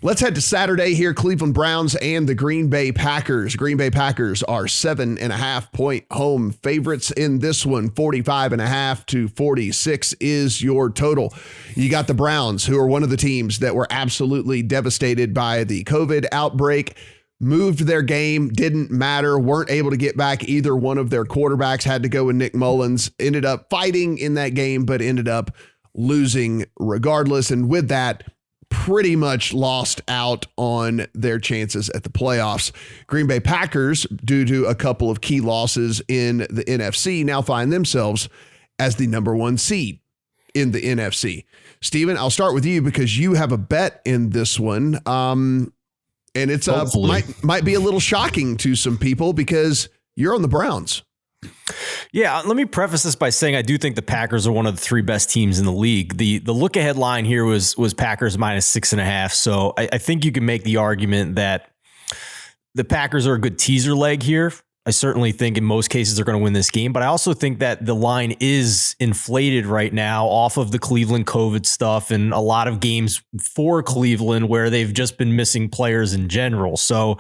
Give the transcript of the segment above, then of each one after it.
Let's head to Saturday here. Cleveland Browns and the Green Bay Packers. Green Bay Packers are 7.5-point home favorites in this one. 45.5 to 46 is your total. You got the Browns, who are one of the teams that were absolutely devastated by the COVID outbreak. Moved their game, didn't matter, weren't able to get back either one of their quarterbacks, had to go with Nick Mullins, ended up fighting in that game, but ended up losing regardless. And with that, pretty much lost out on their chances at the playoffs. Green Bay Packers, due to a couple of key losses in the NFC, now find themselves as the number 1 seed in the NFC. Steven, I'll start with you because you have a bet in this one. And it's might be a little shocking to some people because you're on the Browns. Yeah, let me preface this by saying I do think the Packers are one of the 3 best teams in the league. The look ahead line here was Packers -6.5. So I think you can make the argument that the Packers are a good teaser leg here. I certainly think in most cases they're going to win this game, but I also think that the line is inflated right now off of the Cleveland COVID stuff and a lot of games for Cleveland where they've just been missing players in general. So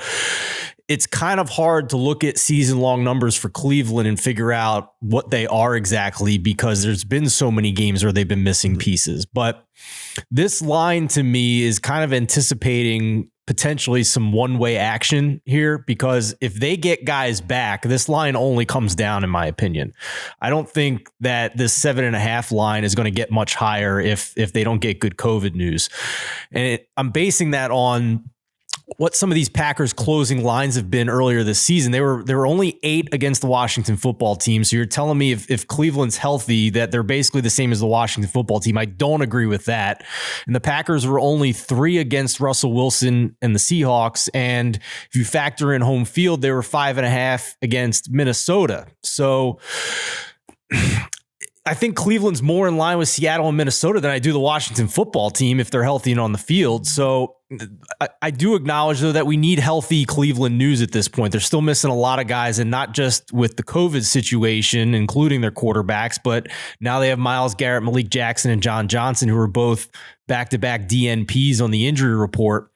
it's kind of hard to look at season-long numbers for Cleveland and figure out what they are exactly because there's been so many games where they've been missing pieces. But this line to me is kind of anticipating potentially some one-way action here because if they get guys back, this line only comes down, in my opinion. I don't think that this 7.5 line is going to get much higher if they don't get good COVID news. And I'm basing that on what some of these Packers closing lines have been earlier this season. They were only 8 against the Washington football team. So you're telling me if Cleveland's healthy, that they're basically the same as the Washington football team. I don't agree with that. And the Packers were only 3 against Russell Wilson and the Seahawks. And if you factor in home field, they were 5.5 against Minnesota. So I think Cleveland's more in line with Seattle and Minnesota than I do the Washington football team if they're healthy and on the field. So I do acknowledge, though, that we need healthy Cleveland news at this point. They're still missing a lot of guys, and not just with the COVID situation, including their quarterbacks, but now they have Myles Garrett, Malik Jackson, and John Johnson, who are both back-to-back DNPs on the injury report.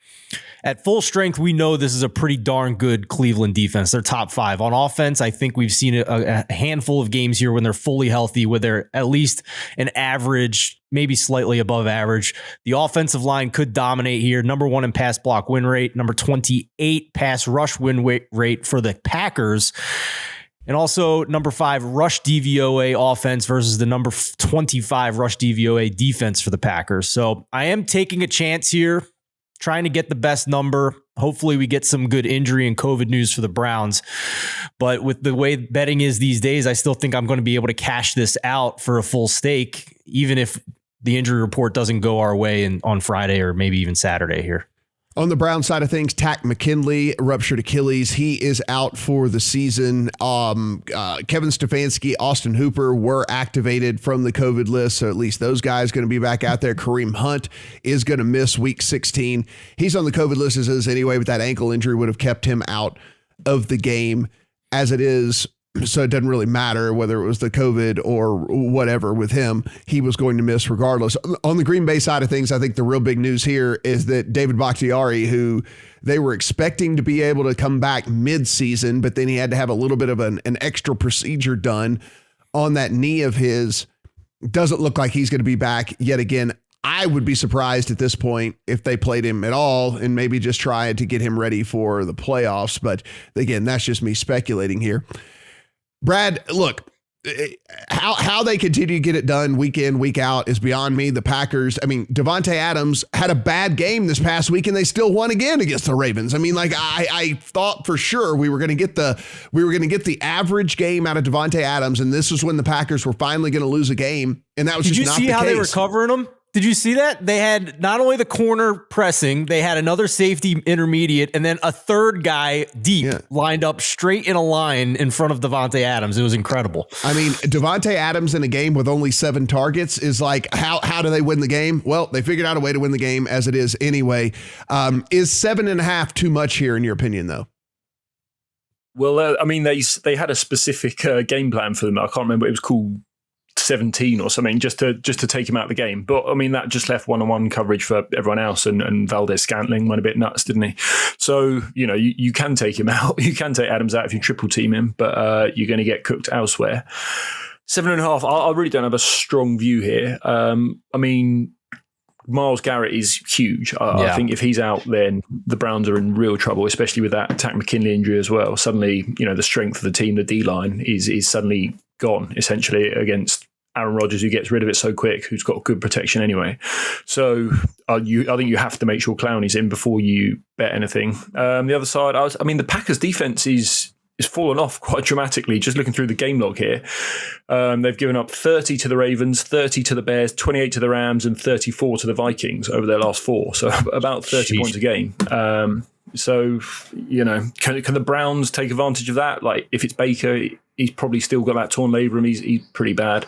At full strength, we know this is a pretty darn good Cleveland defense. They're top 5. On offense, I think we've seen a handful of games here when they're fully healthy, where they're at least an average, maybe slightly above average. The offensive line could dominate here. Number 1 in pass block win rate, number 28 pass rush win rate for the Packers. And also number 5 rush DVOA offense versus the number 25 rush DVOA defense for the Packers. So I am taking a chance here, trying to get the best number. Hopefully we get some good injury and COVID news for the Browns. But with the way betting is these days, I still think I'm going to be able to cash this out for a full stake, even if the injury report doesn't go our way on Friday or maybe even Saturday here. On the Brown side of things, Tack McKinley ruptured Achilles. He is out for the season. Kevin Stefanski, Austin Hooper were activated from the COVID list, so at least those guys going to be back out there. Kareem Hunt is going to miss week 16. He's on the COVID list as is anyway, but that ankle injury would have kept him out of the game as it is. So it doesn't really matter whether it was the COVID or whatever with him. He was going to miss regardless. On the Green Bay side of things, I think the real big news here is that David Bakhtiari, who they were expecting to be able to come back mid-season, but then he had to have a little bit of an extra procedure done on that knee of his, doesn't look like he's going to be back yet again. I would be surprised at this point if they played him at all and maybe just tried to get him ready for the playoffs. But again, that's just me speculating here. Brad, look, how they continue to get it done week in, week out is beyond me. The Packers, I mean, Devontae Adams had a bad game this past week and they still won again against the Ravens. I mean, like I thought for sure we were going to get the average game out of Devontae Adams, and this is when the Packers were finally going to lose a game, and that was just not the case. Did you see how they were covering them? Did you see that? They had not only the corner pressing, they had another safety intermediate, and then a third guy deep lined up straight in a line in front of Devontae Adams. It was incredible. I mean, Devontae Adams in a game with only 7 targets is like, how do they win the game? Well, they figured out a way to win the game as it is anyway. Is 7.5 too much here in your opinion, though? Well, I mean, they had a specific game plan for them. I can't remember. It was called 17 or something just to take him out of the game. But I mean, that just left one-on-one coverage for everyone else, and Valdez-Scantling went a bit nuts, didn't he? So, you can take him out. You can take Adams out if you triple team him, but you're going to get cooked elsewhere. 7.5, I really don't have a strong view here. I mean, Myles Garrett is huge. I think if he's out, then the Browns are in real trouble, especially with that Takk McKinley injury as well. Suddenly, the strength of the team, the D-line, is suddenly gone, essentially, against Aaron Rodgers, who gets rid of it so quick, who's got good protection anyway. So I think you have to make sure Clowney's in before you bet anything. The other side, the Packers' defense is fallen off quite dramatically. Just looking through the game log here, they've given up 30 to the Ravens, 30 to the Bears, 28 to the Rams, and 34 to the Vikings over their last 4. So about 30 points a game. So can the Browns take advantage of that? Like, if it's Baker, he's probably still got that torn labrum. He's pretty bad.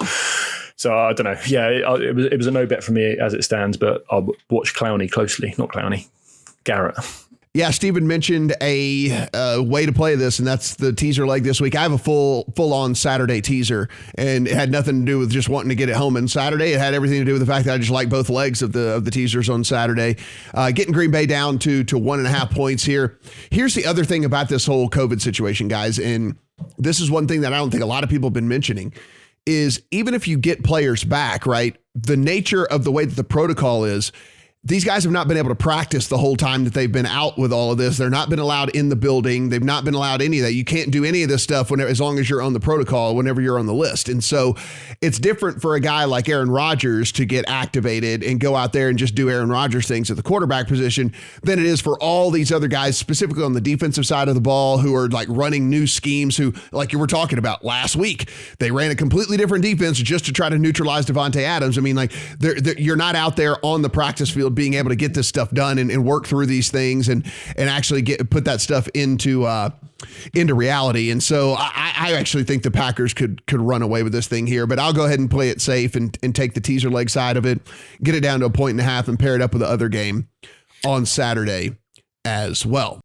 So I don't know. Yeah, it was a no bet for me as it stands, but I'll watch Clowney closely. Not Clowney, Garrett. Yeah, Stephen mentioned a way to play this, and that's the teaser leg this week. I have a full-on Saturday teaser, and it had nothing to do with just wanting to get it home on Saturday. It had everything to do with the fact that I just like both legs of the teasers on Saturday. Getting Green Bay down to 1.5 points here. Here's the other thing about this whole COVID situation, guys, and this is one thing that I don't think a lot of people have been mentioning, is even if you get players back, right, the nature of the way that the protocol is, these guys have not been able to practice the whole time that they've been out with all of this. They're not been allowed in the building. They've not been allowed any of that. You can't do any of this stuff as long as you're on the protocol, whenever you're on the list. And so it's different for a guy like Aaron Rodgers to get activated and go out there and just do Aaron Rodgers things at the quarterback position than it is for all these other guys, specifically on the defensive side of the ball, who are like running new schemes, who, like you were talking about last week, they ran a completely different defense just to try to neutralize Devontae Adams. I mean, like, you're not out there on the practice field being able to get this stuff done and work through these things and actually put that stuff into reality. And so I actually think the Packers could run away with this thing here, but I'll go ahead and play it safe and take the teaser leg side of it, get it down to 1.5 and pair it up with the other game on Saturday as well.